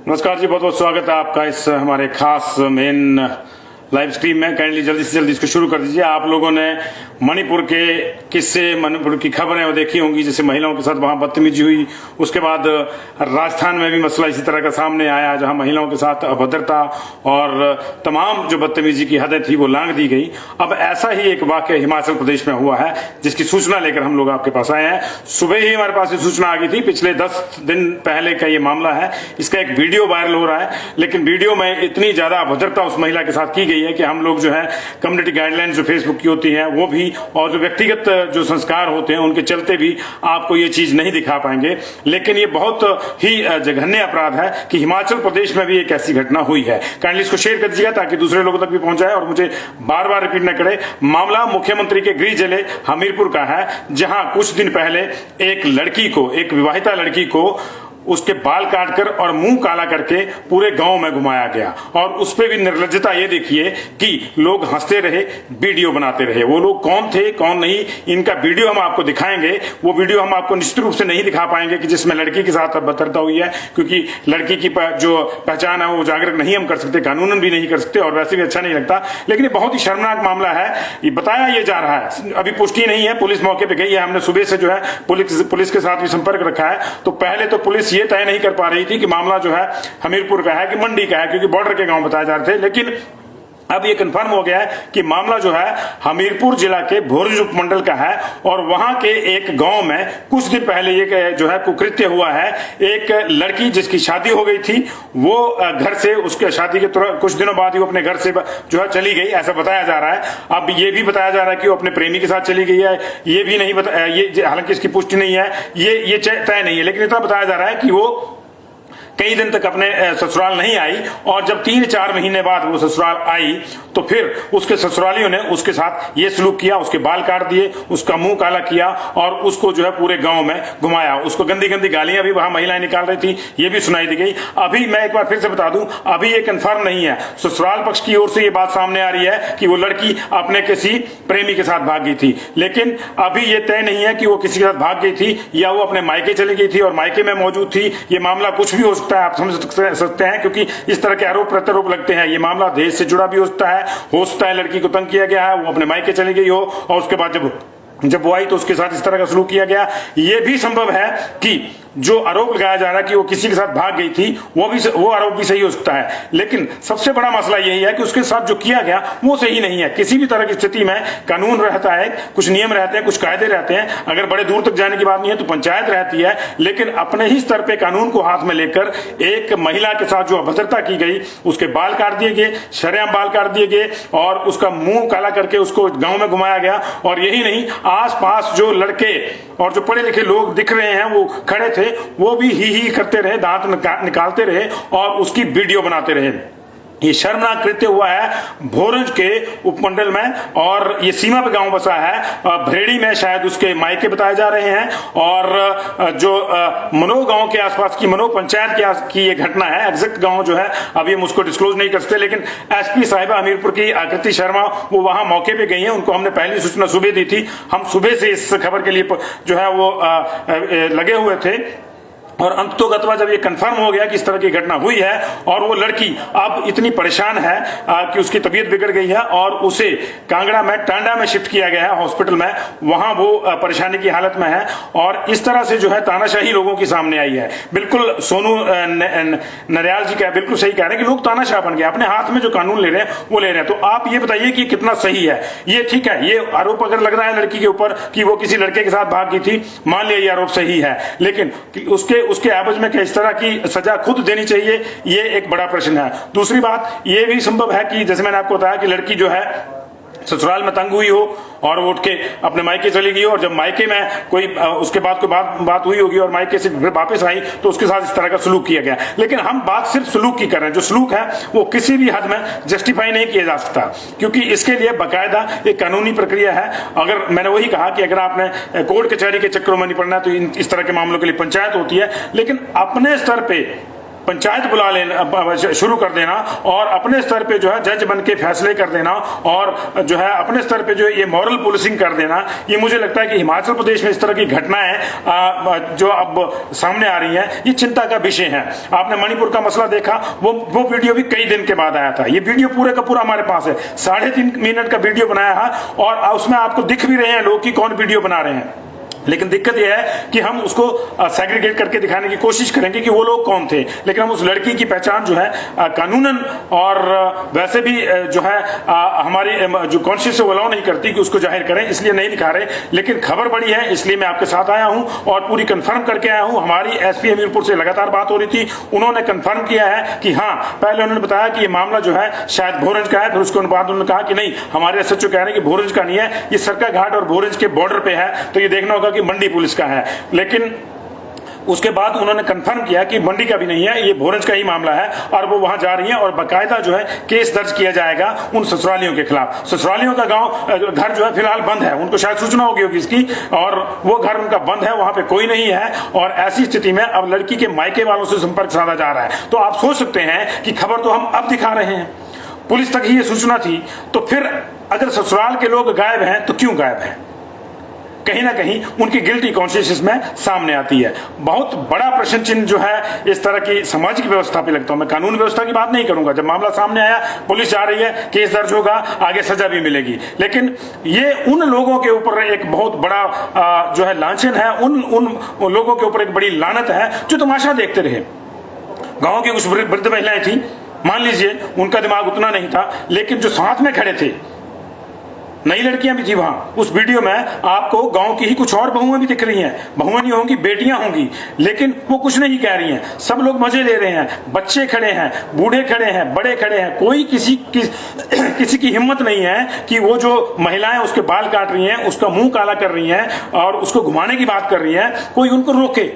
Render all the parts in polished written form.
नमस्कार जी, बहुत बहुत स्वागत है आपका इस हमारे खास मेन लाइव स्ट्रीम में। काइंडली जल्दी से जल्दी इसको शुरू कर दीजिए। आप लोगों ने मणिपुर के किस्से, मणिपुर की खबरें वो देखी होंगी, जैसे महिलाओं के साथ वहां बदतमीजी हुई। उसके बाद राजस्थान में भी मसला इसी तरह का सामने आया, जहां महिलाओं के साथ अभद्रता और तमाम जो बदतमीजी की हदें थी वो लांघ दी गई। अब ऐसा ही एक वाकया हिमाचल प्रदेश में हुआ है, जिसकी सूचना लेकर हम लोग आपके पास आए हैं। सुबह ही हमारे पास ये सूचना आ गई थी, पिछले 10 दिन पहले का ये मामला है। इसका एक वीडियो वायरल हो रहा है, लेकिन वीडियो में इतनी ज्यादा अभद्रता उस महिला के साथ की गई है कि हम लोग जो है कम्युनिटी गाइडलाइंस जो फेसबुक की होती है वो भी, और जो व्यक्तिगत जो संस्कार होते हैं उनके चलते भी आपको ये चीज नहीं दिखा पाएंगे। लेकिन ये बहुत ही जघन्य अपराध है कि हिमाचल प्रदेश में भी एक ऐसी घटना हुई है। काइंडली इसको शेयर कर दीजिएगा ताकि दूसरे लोगों तक भी पहुंच जाए और मुझे बार बार रिपीट न करे। मामला मुख्यमंत्री के गृह जिले हमीरपुर का है, जहां कुछ दिन पहले एक लड़की को, एक विवाहिता लड़की को उसके बाल काटकर और मुंह काला करके पूरे गांव में घुमाया गया। और उस पर भी निर्लज्जता ये देखिए कि लोग हंसते रहे, वीडियो बनाते रहे। वो लोग कौन थे कौन नहीं, इनका वीडियो हम आपको दिखाएंगे। वो वीडियो हम आपको निश्चित रूप से नहीं दिखा पाएंगे कि जिसमें लड़की के साथ अभद्रता हुई है, क्योंकि लड़की की जो पहचान है वो उजागर नहीं हम कर सकते, कानूनन भी नहीं कर सकते, और वैसे भी अच्छा नहीं लगता। लेकिन ये बहुत ही शर्मनाक मामला है। ये बताया ये जा रहा है, अभी पुष्टि नहीं है, पुलिस मौके पर गई है। हमने सुबह से जो है पुलिस के साथ भी संपर्क रखा है। तो पहले तो पुलिस ये तय नहीं कर पा रही थी कि मामला जो है हमीरपुर का है कि मंडी का है, क्योंकि बॉर्डर के गांव बताए जा रहे थे। लेकिन अब ये कंफर्म हो गया है कि मामला जो है हमीरपुर जिला के भोरंज उपमंडल का है, और वहां के एक गांव में कुछ दिन पहले ये जो है कुकृत्य हुआ है। एक लड़की जिसकी शादी हो गई थी, वो घर से, उसके शादी के कुछ दिनों बाद ही वो अपने घर से जो है चली गई, ऐसा बताया जा रहा है। अब ये भी बताया जा रहा है कि वो अपने प्रेमी के साथ चली गई है, ये भी नहीं बताया, ये हालांकि इसकी पुष्टि नहीं है, ये तय नहीं है, लेकिन इतना बताया जा रहा है कि वो कई दिन तक अपने ससुराल नहीं आई, और जब 3-4 महीने बाद वो ससुराल आई तो फिर उसके ससुरालियों ने उसके साथ ये सलूक किया, उसके बाल काट दिए, उसका मुंह काला किया और उसको जो है पूरे गांव में घुमाया। उसको गंदी गंदी गालियां भी वहां महिलाएं निकाल रही थी, ये भी सुनाई दी गई। अभी मैं एक बार फिर से बता दूं, अभी ये कंफर्म नहीं है, ससुराल पक्ष की ओर से ये बात सामने आ रही है कि वो लड़की अपने किसी प्रेमी के साथ भाग गई थी, लेकिन अभी ये तय नहीं है कि वो किसी के साथ भाग गई थी या वो अपने मायके चली गई थी और मायके में मौजूद थी। ये मामला कुछ भी हो सकता है, आप समझ सकते हैं, क्योंकि इस तरह के आरोप प्रत्यारोप लगते हैं। ये मामला दहेज से जुड़ा भी हो सकता है लड़की को तंग किया गया है, वो अपने मायके चली गई हो और उसके बाद जब वो आई तो उसके साथ इस तरह का सलूक किया गया। ये भी संभव है कि जो आरोप लगाया जा रहा है कि वो किसी के साथ भाग गई थी, वो आरोप भी सही हो सकता है। लेकिन सबसे बड़ा मसला यही है कि उसके साथ जो किया गया वो सही नहीं है। किसी भी तरह की स्थिति में कानून रहता है, कुछ नियम रहते हैं, कुछ कायदे रहते हैं। अगर बड़े दूर तक जाने की बात नहीं है तो पंचायत रहती है, लेकिन अपने ही स्तर पे कानून को हाथ में लेकर एक महिला के साथ जो अभद्रता की गई, उसके बाल काट दिए गए, शरेआम बाल काट दिए गए और उसका मुंह काला करके उसको गांव में घुमाया गया। और यही नहीं, आसपास जो लड़के और जो पढ़े लिखे लोग दिख रहे हैं वो खड़े थे, वो भी ही करते रहे, दांत निकालते रहे और उसकी वीडियो बनाते रहे। ये शर्मनाक कृत्य हुआ है भोरंज के उपमंडल में, और ये सीमा पे गांव बसा है। भरेड़ी में शायद उसके मायके बताए जा रहे हैं, और जो मनो गांव के आसपास की मनो पंचायत की ये घटना है। एग्जैक्ट गांव जो है अभी हम उसको डिस्क्लोज नहीं कर सकते, लेकिन एसपी साहिबा हमीरपुर की आकृति शर्मा वो वहां मौके पे गई हैं। उनको हमने पहली सूचना सुबह दी थी। हम सुबह से इस खबर के लिए जो है वो लगे हुए थे, और अंततोगत्वा जब ये कंफर्म हो गया कि इस तरह की घटना हुई है और वो लड़की अब इतनी परेशान है कि उसकी तबीयत बिगड़ गई है और उसे कांगड़ा में टांडा में शिफ्ट किया गया है हॉस्पिटल में, वहां वो परेशानी की हालत में है। और इस तरह से जो है तानाशाही लोगों की सामने आई है। बिल्कुल सोनू नरियाल जी का बिल्कुल सही कह रहे हैं कि लोग तानाशाह बन गए, अपने हाथ में जो कानून ले रहे हैं वो ले रहे हैं। तो आप ये बताइए कि कितना सही है ये? ठीक है, ये आरोप अगर लग रहा है लड़की के ऊपर कि वो किसी लड़के के साथ भाग गई थी, मान लिया ये आरोप सही है, लेकिन उसके एवज में क्या इस तरह की सजा खुद देनी चाहिए, ये एक बड़ा प्रश्न है। दूसरी बात ये भी संभव है कि जैसे मैंने आपको बताया कि लड़की जो है ससुराल में तंग हुई हो और वो उठ के अपने मायके चली गई हो, और जब मायके में कोई उसके बाद कोई बात हुई होगी और मायके से वापस आई तो उसके साथ इस तरह का सलूक किया गया। लेकिन हम बात सिर्फ सलूक की कर रहे हैं। जो सलूक है वो किसी भी हद में जस्टिफाई नहीं किया जा सकता, क्योंकि इसके लिए बाकायदा एक कानूनी प्रक्रिया है। अगर मैंने वही कहा कि अगर आपने कोर्ट कचहरी के चक्करों में नहीं पड़ना है तो इस तरह के मामलों के लिए पंचायत होती है, लेकिन अपने स्तर पे पंचायत बुला लेना शुरू कर देना और अपने स्तर पे जो है जज बन के फैसले कर देना और जो है अपने स्तर पे जो ये मॉरल पुलिसिंग कर देना, ये मुझे लगता है कि हिमाचल प्रदेश में इस तरह की घटनाएं जो अब सामने आ रही हैं, ये चिंता का विषय है। आपने मणिपुर का मसला देखा, वो वीडियो भी कई दिन के बाद आया था। ये वीडियो पूरे का पूरा हमारे पास है, 3.5 मिनट का वीडियो बनाया है और उसमें आपको दिख भी रहे हैं लोग कि कौन वीडियो बना रहे हैं। लेकिन दिक्कत यह है कि हम उसको सेग्रीगेट करके दिखाने की कोशिश करेंगे कि वो लोग कौन थे, लेकिन हम उस लड़की की पहचान जो है कानूनन और वैसे भी जो है हमारी जो कॉन्शियस वो अलाउ नहीं करती कि उसको जाहिर करें, इसलिए नहीं दिखा रहे। लेकिन खबर बड़ी है, इसलिए मैं आपके साथ आया हूं और पूरी कंफर्म करके आया हूं। हमारी एसपी हमीरपुर से लगातार बात हो रही थी, उन्होंने कंफर्म किया है कि हाँ, पहले उन्होंने बताया कि ये मामला जो है शायद भोरंज का है, फिर उसके बाद उन्होंने कहा कि नहीं, हमारे एसएचओ कह रहे हैं कि भोरंज का नहीं है, ये सरका घाट और भोरंज के बॉर्डर पे है, तो ये देखना होगा कि मंडी पुलिस का है। लेकिन उसके बाद उन्होंने कंफर्म किया कि मंडी का भी नहीं है, ये भोरंज का ही मामला है और वो वहां जा रही है और बाकायदा जो है केस दर्ज किया जाएगा उन ससुरालियों के खिलाफ। ससुरालियों का घर जो है फिलहाल बंद है, उनको शायद सूचना होगी इसकी, और वो घर उनका बंद है, वहां पे कोई नहीं है और ऐसी स्थिति में अब लड़की के मायके वालों से संपर्क साधा जा रहा है। तो आप सोच सकते हैं कि खबर तो हम अब दिखा रहे हैं, पुलिस तक ही ये सूचना थी, तो फिर अगर ससुराल के लोग गायब हैं तो क्यों गायब हैं? कहीं ना कहीं उनकी गिल्टी कॉन्शियस में सामने आती है। बहुत बड़ा प्रश्न चिन्ह जो है इस तरह की सामाजिक व्यवस्था पे लगता है। मैं कानून व्यवस्था की बात नहीं करूंगा, जब मामला सामने आया, पुलिस जा रही है, केस दर्ज होगा, आगे सजा भी मिलेगी, लेकिन ये उन लोगों के ऊपर एक बहुत बड़ा जो है लांछन है, उन लोगों के ऊपर एक बड़ी लानत है जो तमाशा देखते रहे। गांव की कुछ वृद्ध महिलाएं थी, मान लीजिए उनका दिमाग उतना नहीं था, लेकिन जो साथ में खड़े थे, नई लड़कियां भी थी वहां। उस वीडियो में आपको गांव की ही कुछ और बहुएं भी दिख रही हैं, बहुएं नहीं होंगी, बेटियां होंगी, लेकिन वो कुछ नहीं कह रही हैं, सब लोग मजे ले रहे हैं। बच्चे खड़े हैं, बूढ़े खड़े हैं, बड़े खड़े हैं, कोई किसी की हिम्मत नहीं है कि वो जो महिलाएं उसके बाल काट रही हैं, उसका मुंह काला कर रही हैं और उसको घुमाने की बात कर रही हैं, कोई उनको रोके।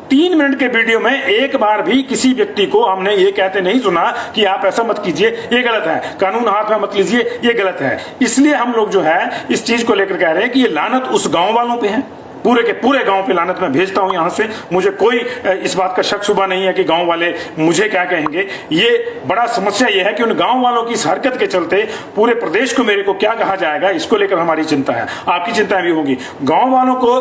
3 मिनट के वीडियो में एक बार भी किसी व्यक्ति को हमने ये कहते नहीं सुना कि आप ऐसा मत कीजिए, ये गलत है, कानून हाथ में मत लीजिए, ये गलत है। इसलिए हम लोग जो है इस चीज को लेकर कह रहे हैं कि ये लानत उस गांव वालों पे है, पूरे के पूरे गांव पे लानत मैं भेजता हूं यहां से। मुझे कोई इस बात का शक शुबा नहीं है कि गांव वाले मुझे क्या कहेंगे। ये बड़ा समस्या ये है कि उन गांव वालों की इस हरकत के चलते पूरे प्रदेश को मेरे को क्या कहा जाएगा, इसको लेकर हमारी चिंता है, आपकी चिंता भी होगी। गांव वालों को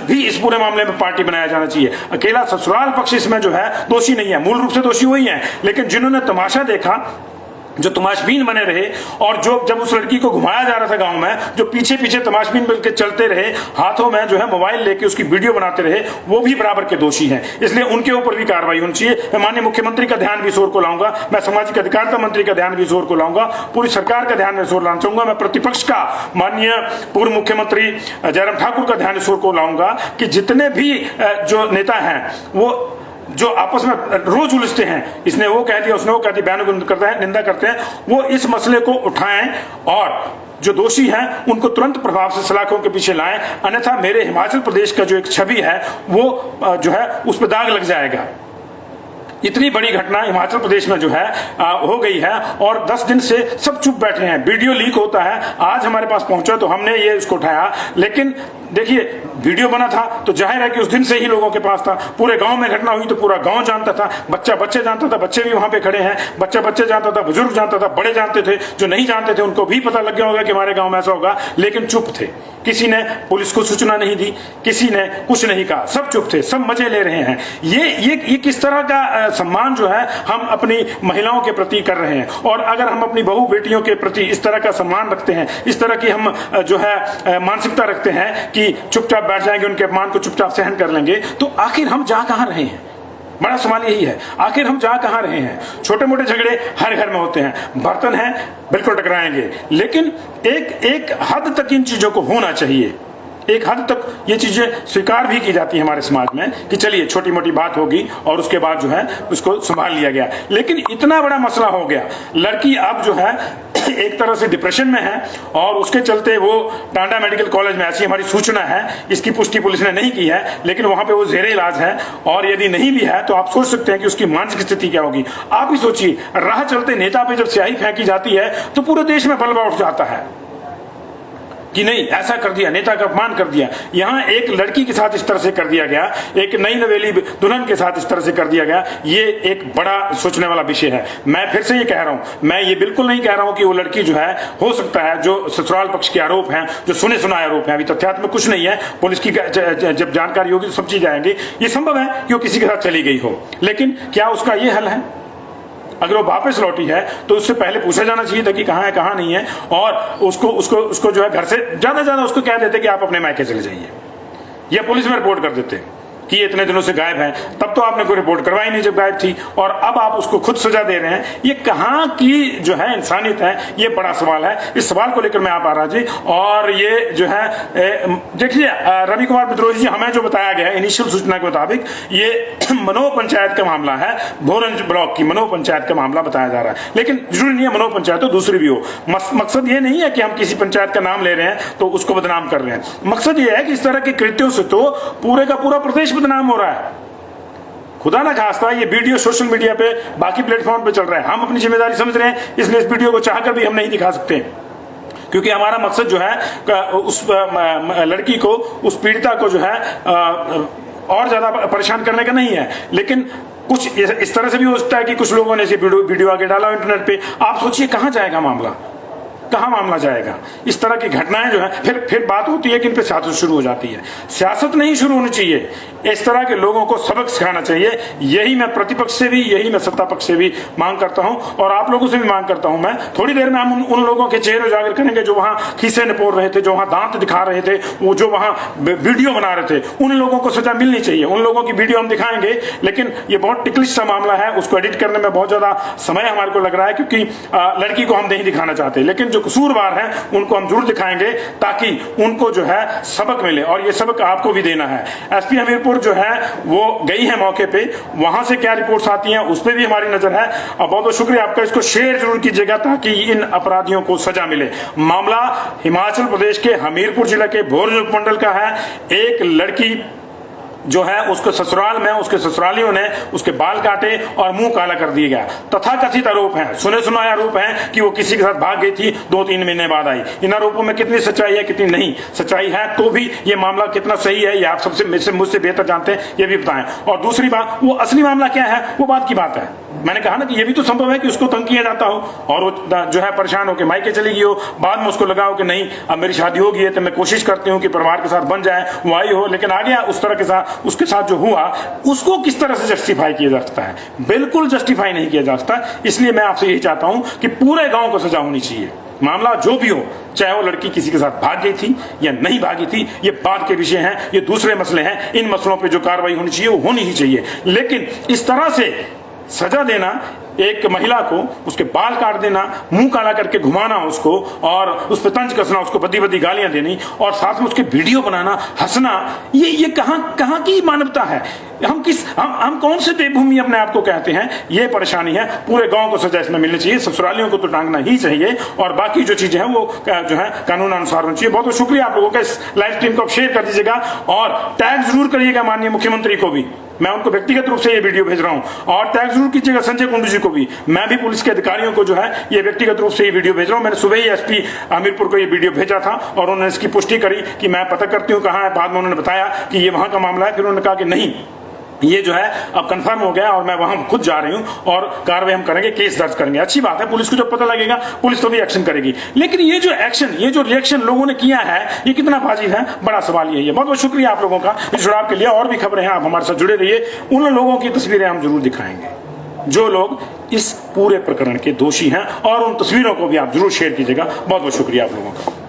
भी इस पूरे मामले में पार्टी बनाया जाना चाहिए। अकेला ससुराल पक्ष इसमें जो है दोषी नहीं है, मूल रूप से दोषी वही है, लेकिन जिन्होंने तमाशा देखा, जो तमाशबीन बने रहे और जो जब उस लड़की को घुमाया जा रहा था गांव में, जो पीछे पीछे तमाशबीन बनकर चलते रहे, हाथों में जो है मोबाइल लेके उसकी वीडियो बनाते रहे, वो भी बराबर के दोषी हैं। इसलिए उनके ऊपर भी कार्रवाई होनी चाहिए। मैं माननीय मुख्यमंत्री का ध्यान भी इस ओर को लाऊंगा, मैं सामाजिक अधिकारिता मंत्री का ध्यान भी इस ओर को लाऊंगा, पूरी सरकार का ध्यान इस ओर लाना चाहूंगा। मैं प्रतिपक्ष का माननीय पूर्व मुख्यमंत्री जयराम ठाकुर का ध्यान इस ओर को लाऊंगा कि जितने भी जो नेता हैं वो जो आपस में रोज उलझते हैं, इसने वो कह दिया, उसने वो कह दिया, बयान करते हैं, निंदा करते हैं, वो इस मसले को उठाएं और जो दोषी हैं उनको तुरंत प्रभाव से सलाखों के पीछे लाएं, अन्यथा मेरे हिमाचल प्रदेश का जो एक छवि है वो जो है उस पर दाग लग जाएगा। इतनी बड़ी घटना हिमाचल प्रदेश में जो है हो गई है और 10 दिन से सब चुप बैठे हैं। वीडियो लीक होता है, आज हमारे पास पहुंचा तो हमने ये उसको उठाया, लेकिन देखिए वीडियो बना था तो जाहिर है कि उस दिन से ही लोगों के पास था। पूरे गांव में घटना हुई तो पूरा गांव जानता था, बच्चे जानता था, बच्चे भी वहां पे खड़े हैं, बच्चे जानता था, बुजुर्ग जानता था, बड़े जानते थे, जो नहीं जानते थे उनको भी पता लग गया होगा कि हमारे गांव में ऐसा होगा, लेकिन चुप थे। किसी ने पुलिस को सूचना नहीं दी, किसी ने कुछ नहीं कहा, सब चुप थे, सब मजे ले रहे हैं। ये किस तरह का सम्मान जो है हम अपनी महिलाओं के प्रति कर रहे हैं। और अगर हम अपनी बहू बेटियों के प्रति इस तरह का सम्मान रखते हैं, इस तरह की हम जो है मानसिकता रखते हैं कि चुपचाप बैठ जाएंगे, उनके अपमान को चुपचाप सहन कर लेंगे, तो आखिर हम जा कहां रहे हैं? बड़ा सवाल यही है, आखिर हम जा कहां रहे हैं? छोटे मोटे झगड़े हर घर में होते हैं, बर्तन हैं बिल्कुल टकराएंगे, लेकिन एक हद तक इन चीजों को होना चाहिए। एक हद तक ये चीजें स्वीकार भी की जाती है हमारे समाज में कि चलिए छोटी मोटी बात होगी और उसके बाद जो है उसको संभाल लिया गया। लेकिन इतना बड़ा मसला हो गया, लड़की अब जो है एक तरह से डिप्रेशन में है और उसके चलते वो टांडा मेडिकल कॉलेज में, ऐसी हमारी सूचना है, इसकी पुष्टि पुलिस ने नहीं की है, लेकिन वहां पे वो जेरे इलाज है। और यदि नहीं भी है तो आप सोच सकते हैं कि उसकी मानसिक स्थिति क्या होगी। आप ही सोचिए, राह चलते नेता पे जब स्याही फेंकी जाती है तो पूरे देश में बलबा उठ जाता है। कि नहीं ऐसा कर दिया, नेता का अपमान कर दिया। यहाँ एक लड़की के साथ इस तरह से कर दिया गया, एक नई नवेली दुल्हन के साथ इस तरह से कर दिया गया, ये एक बड़ा सोचने वाला विषय है। मैं फिर से ये कह रहा हूं, मैं ये बिल्कुल नहीं कह रहा हूं कि वो लड़की जो है, हो सकता है जो ससुराल पक्ष के आरोप हैं, जो सुने सुनाए आरोप हैं, अभी तथ्यात्मक में कुछ नहीं है, पुलिस की जब जानकारी होगी तो सब चीज आएंगी, ये संभव है कि वो किसी के साथ चली गई हो, लेकिन क्या उसका ये हल है? अगर वो वापस लौटी है तो उससे पहले पूछा जाना चाहिए था कि कहां है कहां नहीं है, और उसको जो है घर से ज्यादा उसको कह देते कि आप अपने मायके चले जाइए, या पुलिस में रिपोर्ट कर देते कि ये इतने दिनों से गायब है। तब तो आपने कोई रिपोर्ट करवाई नहीं जब गायब थी, और अब आप उसको खुद सजा दे रहे हैं। ये कहां की जो है इंसानियत है, ये बड़ा सवाल है। इस सवाल को लेकर मैं आप आ रहा जी, और ये जो है देखिए रवि कुमार विद्रोही जी, हमें जो बताया गया है इनिशियल सूचना के मुताबिक, ये मनोह पंचायत का मामला है, भोरंज ब्लॉक की मनोह पंचायत का मामला बताया जा रहा है। लेकिन जरूरी नहीं है मनोह पंचायत तो दूसरी भी हो। मकसद ये नहीं है कि हम किसी पंचायत का नाम ले रहे हैं तो उसको बदनाम कर रहे हैं। मकसद ये है कि इस तरह के कृत्यों से तो पूरे का पूरा प्रदेश बदनाम हो रहा है। खुदा ना खास्ता ये वीडियो सोशल मीडिया पे बाकी प्लेटफॉर्म पे चल रहा है, हम अपनी जिम्मेदारी समझ रहे हैं, इसलिए इस वीडियो को चाहकर भी हम नहीं दिखा सकते, क्योंकि हमारा मकसद जो है उस लड़की को, उस पीड़िता को जो है और ज्यादा परेशान करने का नहीं है। लेकिन कुछ इस तरह से भी हो सकता है कि कुछ लोगों ने इसे वीडियो आगे डाला इंटरनेट पे। आप सोचिए कहां जाएगा मामला, कहां मामला जाएगा? इस तरह की घटनाएं जो है फिर बात होती है कि इन पे सियासत शुरू हो जाती है। सियासत नहीं शुरू होनी चाहिए, इस तरह के लोगों को सबक सिखाना चाहिए। यही मैं प्रतिपक्ष से भी, यही मैं सत्ता पक्ष से भी मांग करता हूं, और आप लोगों से भी मांग करता हूं। मैं थोड़ी देर में हम उन लोगों के चेहरे उजागर करेंगे जो वहां खीसे निपोड़ रहे थे, जो वहां दांत दिखा रहे थे, वो जो वहां वीडियो बना रहे थे, उन लोगों को सजा मिलनी चाहिए। उन लोगों की वीडियो हम दिखाएंगे, लेकिन ये बहुत टिकलिश सा मामला है, उसको एडिट करने में बहुत ज्यादा समय हमारे को लग रहा है, क्योंकि लड़की को हम नहीं दिखाना चाहते, लेकिन जो कसूरवार है उनको हम जरूर दिखाएंगे, ताकि उनको जो है सबक मिले, और ये सबक आपको भी देना है। एसपी हमीरपुर जो है वो गई है मौके पे, वहां से क्या रिपोर्ट्स आती हैं उस पर भी हमारी नजर है। और बहुत बहुत शुक्रिया आपका, इसको शेयर जरूर कीजिएगा ताकि इन अपराधियों को सजा मिले। मामला हिमाचल प्रदेश के हमीरपुर जिला के भोरंज उपमंडल का है। एक लड़की जो है उसको ससुराल में उसके ससुरालियों ने उसके बाल काटे और मुंह काला कर दिया गया। तथाकथित आरोप हैं, सुने सुनाए आरोप हैं कि वो किसी के साथ भाग गई थी, 2-3 महीने बाद आई। इन आरोपों में कितनी सच्चाई है कितनी नहीं सच्चाई है, तो भी ये मामला कितना सही है ये आप सबसे मुझसे बेहतर जानते हैं, ये भी बताएं। और दूसरी बात, वो असली मामला क्या है वो बात की बात है। मैंने कहा ना कि ये भी तो संभव है कि उसको तंग किया जाता हो और वो जो है परेशान होकर मायके चली गई हो, बाद में उसको लगा हो कि नहीं अब मेरी शादी होगी है तो मैं कोशिश करती हूँ कि परिवार के साथ बन जाए, वो आई हो, लेकिन आ गया उस तरह के साथ, उसके साथ जो हुआ उसको किस तरह से जस्टिफाई किया जा सकता है? बिल्कुल जस्टिफाई नहीं किया जा सकता। इसलिए मैं आपसे यही चाहता हूं कि पूरे गांव को सजा होनी चाहिए। मामला जो भी हो, चाहे वो लड़की किसी के साथ भाग गई थी या नहीं भागी थी, ये बाद के विषय हैं, ये दूसरे मसले हैं। इन मसलों पे जो कार्रवाई होनी चाहिए वो होनी ही चाहिए, लेकिन इस तरह से सजा देना एक महिला को, उसके बाल काट देना, मुंह काला करके घुमाना उसको और उस पर तंज कसना, उसको बदी बदी गालियां देनी और साथ में उसके वीडियो बनाना, हंसना, ये कहां की मानवता है? हम कौन से देवभूमि अपने आप को कहते हैं? ये परेशानी है। पूरे गांव को सजा इसमें मिलनी चाहिए, ससुरालियों को तो टांगना ही चाहिए, और बाकी जो चीजें हैं वो जो है कानून अनुसार होनी चाहिए। बहुत बहुत शुक्रिया आप लोगों का। इस लाइव स्ट्रीम को शेयर कर दीजिएगा और टैग जरूर करिएगा माननीय मुख्यमंत्री को भी, मैं उनको व्यक्तिगत रूप से ये वीडियो भेज रहा हूं, और टैग जरूर कीजिएगा संजय कुंडू जी को भी। मैं भी पुलिस के अधिकारियों को जो है ये व्यक्तिगत रूप से ये वीडियो भेज रहा हूं। मैंने सुबह ही एसपी हमीरपुर को ये वीडियो भेजा था और उन्होंने इसकी पुष्टि करी कि मैं पता करती हूं कहां है। बाद में उन्होंने बताया कि ये वहां का मामला है, फिर उन्होंने कहा कि नहीं ये जो है अब कंफर्म हो गया और मैं वहां खुद जा रही हूं और कार्रवाई हम करेंगे, केस दर्ज करेंगे। अच्छी बात है, पुलिस को जब पता लगेगा पुलिस तो भी एक्शन करेगी। लेकिन ये जो एक्शन, ये जो रिएक्शन लोगों ने किया है, ये कितना वाजिब है? बड़ा सवाल यही है। बहुत बहुत शुक्रिया आप लोगों का इस जुड़ाव के लिए। और भी खबरें हैं, आप हमारे साथ जुड़े रहिए। उन लोगों की तस्वीरें हम जरूर दिखाएंगे जो लोग इस पूरे प्रकरण के दोषी हैं, और उन तस्वीरों को भी आप जरूर शेयर कीजिएगा। बहुत बहुत शुक्रिया आप लोगों का।